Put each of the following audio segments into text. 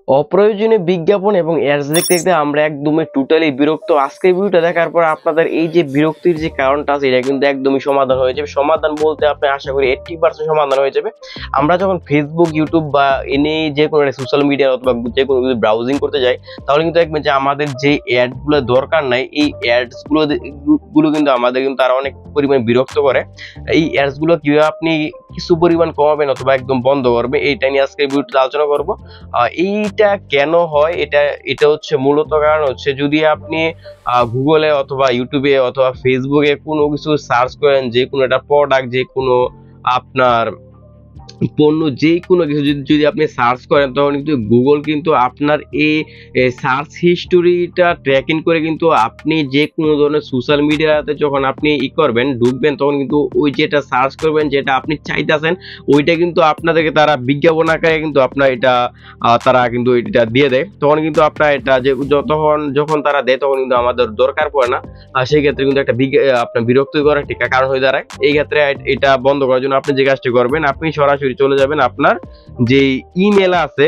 অপ্রয়োজনীয় বিজ্ঞাপন এবং অ্যাডস দেখতে দেখতে আমরা একদমই টোটালি বিরক্ত। আজকের ভিডিওটা দেখার পর আপনাদের এই যে বিরক্তির যে কারণটা আছে এটা কিন্তু একদমই সমাধান হয়ে যাবে। সমাধান বলতে আপনি আশা করি 80% সমাধান হয়ে যাবে। আমরা যখন ফেসবুক, ইউটিউব বা এনে যে কোনো সোশ্যাল মিডিয়া অথবা যে কোনো ব্রাউজিং করতে যাই, তাহলে কিন্তু দেখবেন যে আমাদের যে অ্যাড গুলো দরকার নাই, এই অ্যাডস গুলো কিন্তু আমাদের কিন্তু আরো অনেক পরিমাণ বিরক্ত করে। এই অ্যাডস গুলো কিভাবে আপনি কিছু পরিমাণ কমাবেন অথবা একদম বন্ধ করবেন, এইটা নিয়ে আজকে ভিডিওতে আলোচনা করবো। এইটা কেন হয়, এটা হচ্ছে মূলত কারণ হচ্ছে যদি আপনি গুগলে অথবা ইউটিউবে অথবা ফেসবুকে কোনো কিছু সার্চ করেন, যে কোনো একটা প্রোডাক্ট, যে কোনো আপনার পণ্য, যে কোনো কিছু যদি আপনি সার্চ করেন, তখন কিন্তু গুগল কিন্তু আপনার এই সার্চ হিস্টোরিটা ট্র্যাকিং করে কিন্তু আপনি যে কোনো ধরনের সোশ্যাল মিডিয়াতে যখন আপনি করবেন, ঢুকবেন, তখন কিন্তু ওই যেটা সার্চ করবেন, যেটা আপনি চাইতেছেন, ওইটা কিন্তু আপনাদেরকে তারা বিজ্ঞাপন আকারে কিন্তু আপনার এটা তারা কিন্তু এটা দিয়ে দেয়। তখন কিন্তু আপনার এটা যে যখন তারা দেয়, তখন কিন্তু আমাদের দরকার পড়ে না। সেই ক্ষেত্রে কিন্তু একটা আপনার বিরক্তিকর একটা কারণ হয়ে দাঁড়ায়। এই ক্ষেত্রে এটা বন্ধ করার জন্য আপনি যে কাজটি করবেন, আপনি সরাসরি চলে যাবেন আপনার যে ইমেল আছে,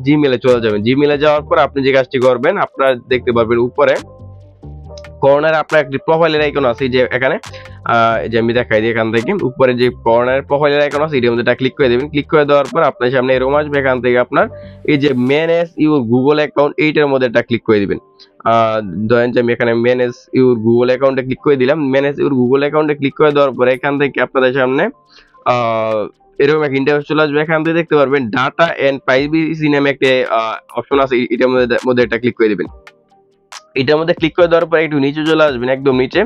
জিমেলে চলে যাবেন। জিমেলে যাওয়ার পর আপনি যে কাজটি করবেন, আপনারা দেখতে পারবেন উপরে কর্নারে আপনার একটি প্রোফাইলের আইকন আছে, যে এখানে যে আমি দেখাই দিই, এখান থেকে উপরে যে কর্নারের প্রোফাইলের আইকন আছে, এটার মধ্যে ক্লিক করে দেবেন। ক্লিক করে দেওয়ার পর আপনার সামনে এরকম আসবে। এখান থেকে আপনার এই যে ম্যানেজ ইউর গুগল অ্যাকাউন্ট, এইটার মধ্যে একটা ক্লিক করে দিবেন। ধরেন যে আমি এখানে ম্যানেজ ইউর গুগল অ্যাকাউন্টে ক্লিক করে দিলাম। ম্যানেজ ইউর গুগল অ্যাকাউন্টে ক্লিক করে দেওয়ার পর এখান থেকে আপনাদের সামনে এরকম একটা ইন্টারফেস চলে আসবে। এখান থেকে দেখতে পারবেন ডাটা এন্ড প্রাইভেসি নামে একটা অপশন আছে, এটার মধ্যে একটা ক্লিক করে দিবেন। এটার মধ্যে ক্লিক করে দেওয়ার পর একটু নিচে চলে আসবেন, একদম নিচে।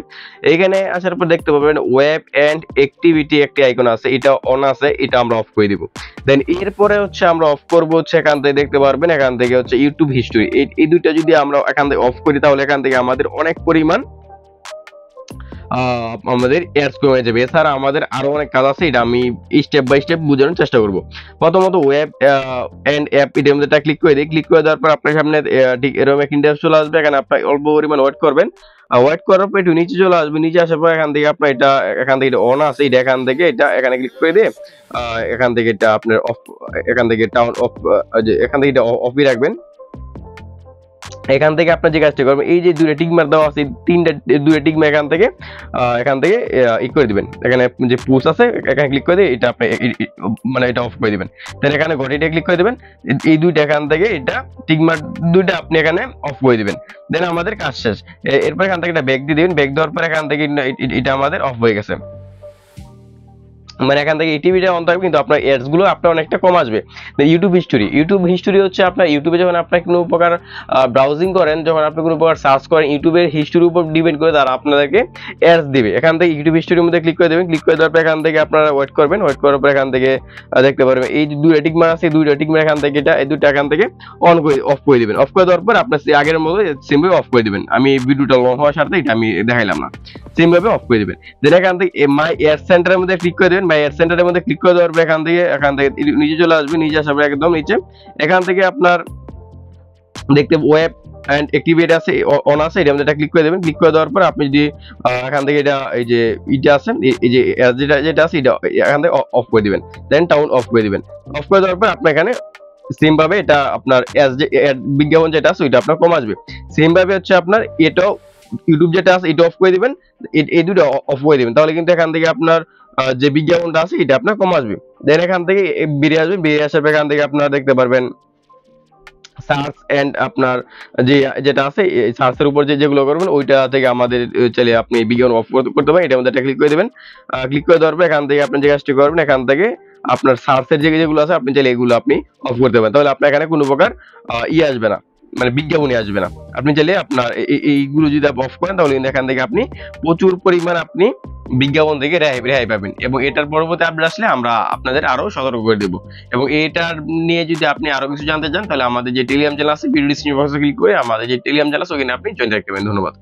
এখানে আসার পর দেখতে পাবেন ওয়েব এন্ড অ্যাক্টিভিটি একটি আইকন আছে, এটা অন আছে, এটা আমরা অফ করে দিব। দেন এরপরে হচ্ছে আমরা অফ করব হচ্ছে এখান থেকে দেখতে পারবেন, এখান থেকে হচ্ছে ইউটিউব হিস্টোরি। এই দুইটা যদি আমরা এখান থেকে অফ করি, তাহলে এখান থেকে আমাদের অনেক পরিমাণ আমাদের অ্যাডস কমে যাবে। এছাড়া আমাদের আরো অনেক কাজ আছে, এটা আমি স্টেপ বাই স্টেপ বোঝানোর চেষ্টা করব। প্রথমত ওয়েব এন্ড অ্যাপ, এটার মধ্যে ক্লিক করে দিই। ক্লিক করে দেওয়ার পর আপনার সামনে ঠিক এরকম একটা ইন্টারফেস চলে আসবে। এখানে আপনি অল্প পরিমাণ ওয়েট করবেন। ওয়েট করার পর একটু নিচে চলে আসবে। নিচে আসার পর এখান থেকে আপনার এখান থেকে অন আছে, এটা এখানে ক্লিক করে দিয়ে এখান থেকে এটা আপনার অফ, এখান থেকে এটা অফ, এখান থেকে এটা অফই রাখবেন। এখান থেকে আপনি যে কাজটা করবেন, এই যে দুইটা টিক মার্ক দেওয়া আছে, দুইটা টিক মার্ক এখান থেকে ই করে দিবেন। এখানে যে পুশ আছে, এখানে ক্লিক করে দিয়ে এটা আপনি মানে এটা অফ করে দিবেন। দেন এখানে ঘটিটা ক্লিক করে দিবেন। এই দুইটা এখান থেকে এটা টিক মার্ক দুইটা আপনি এখানে অফ করে দিবেন। দেন আমাদের কাজ শেষ। এরপর এখান থেকে এটা ব্যাক দিয়ে দিবেন। ব্যাক দেওয়ার পর এখান থেকে এটা আমাদের অফ হয়ে গেছে। মানে এখান থেকে টিভিটা অন থাকবে, কিন্তু আপনার অ্যাডস গুলো আপনার অনেকটা কম আসবে। ইউটিউব হিস্টোরি হচ্ছে আপনার ইউটিউবে যখন আপনি কোনো প্রকার ব্রাউজিং করেন, যখন আপনি কোনো প্রকার সার্চ করেন, ইউটিউবের হিস্টোরির উপর ডিপেন্ড করে তারা আপনাদেরকে অ্যাডস দিবে। এখান থেকে ইউটিউব হিস্টোরির মধ্যে ক্লিক করে দেবেন। ক্লিক করে দেওয়ার পর এখান থেকে আপনারা ওয়েট করবেন। ওয়েট করার পর এখান থেকে দেখতে পারবেন এই যে দুইটা টিক মার্ক আছে, দুইটা টিক মার্ক এখান থেকে এই দুইটা এখান থেকে অফ করে দিবেন। অফ করে দেওয়ার পর আপনার আগের মতো সেম ভাবে অফ করে দিবেন। আমি ভিডিওটা লং হওয়ার সাথে এটা আমি দেখাইলাম না, সেম ভাবে অফ করে দিবেন। দেন এখান থেকে মাই অ্যাড সেন্টারের মধ্যে ক্লিক করে দেবেন। মাই অ্যাড সেন্টারের মধ্যে ক্লিক করে দেওয়ার পর এখান থেকে নিচে চলে আসবে। নিচে আসার পর একদম নিচে এখান থেকে আপনার দেখতে ওয়েব এন্ড অ্যাক্টিভেট আছে, অন আছে, এটার মধ্যে ক্লিক করে দেবেন। ক্লিক করে দেওয়ার পর আপনি যদি এখান থেকে এটা এই যে এটা আছেন, এই যে যেটা আছে, এটা এখান থেকে অফ করে দিবেন। দেন টাউন অফ করে দিবেন। অফ করে দেওয়ার পর আপনি এখানে সেম ভাবে এটা আপনার বিজ্ঞাপন যেটা আছে ওইটা আপনার কম আসবে। সেম ভাবে হচ্ছে আপনার এটাও ইউটিউব যেটা আছে এটা অফ করে দিবেন, এই দুটো অফ করে দিবেন। তাহলে কিন্তু এখান থেকে আপনার যে বিজ্ঞাপনটা আছে এটা আপনার কম আসবে। দেন এখান থেকে বেরিয়ে আসবেন। বেরিয়ে আসার পর এখান থেকে আপনারা দেখতে পারবেন সার্চ এন্ড আপনার যেটা আছে, সার্চের উপর যেগুলো করবেন, ওইটা থেকে আমাদের চাইলে আপনি বিজ্ঞাপন অফ করতে পারেন। এটার মধ্যে একটা ক্লিক করে দেবেন। ক্লিক করে দেওয়ার পর এখান থেকে আপনি যে কাজটি করবেন, এখান থেকে আপনার সার্চের যেগুলো আছে আপনি চাইলে এগুলো আপনি অফ করতে পারেন। তাহলে আপনার এখানে কোনো প্রকার আসবে না, মানে বিজ্ঞাপনই আসবে না। আপনি চাইলে আপনার এইগুলো যদি অফ করেন, তাহলে এখান থেকে আপনি প্রচুর পরিমাণ আপনি বিজ্ঞাপন থেকে রেহাই পাবেন। এবং এটার পরবর্তী আপডেট আসলে আমরা আপনাদের আরো সতর্ক করে দেবো। এবং এটার নিয়ে যদি আপনি আরো কিছু জানতে চান, তাহলে আমাদের যে টেলিগ্রাম চ্যানেল আছে, ভিডিও ডিসক্রিপশন বক্সে ক্লিক করে আমাদের যে টেলিগ্রাম চ্যানেল আছে ওখানে আপনি জয়েন রাখতে পারেন। ধন্যবাদ।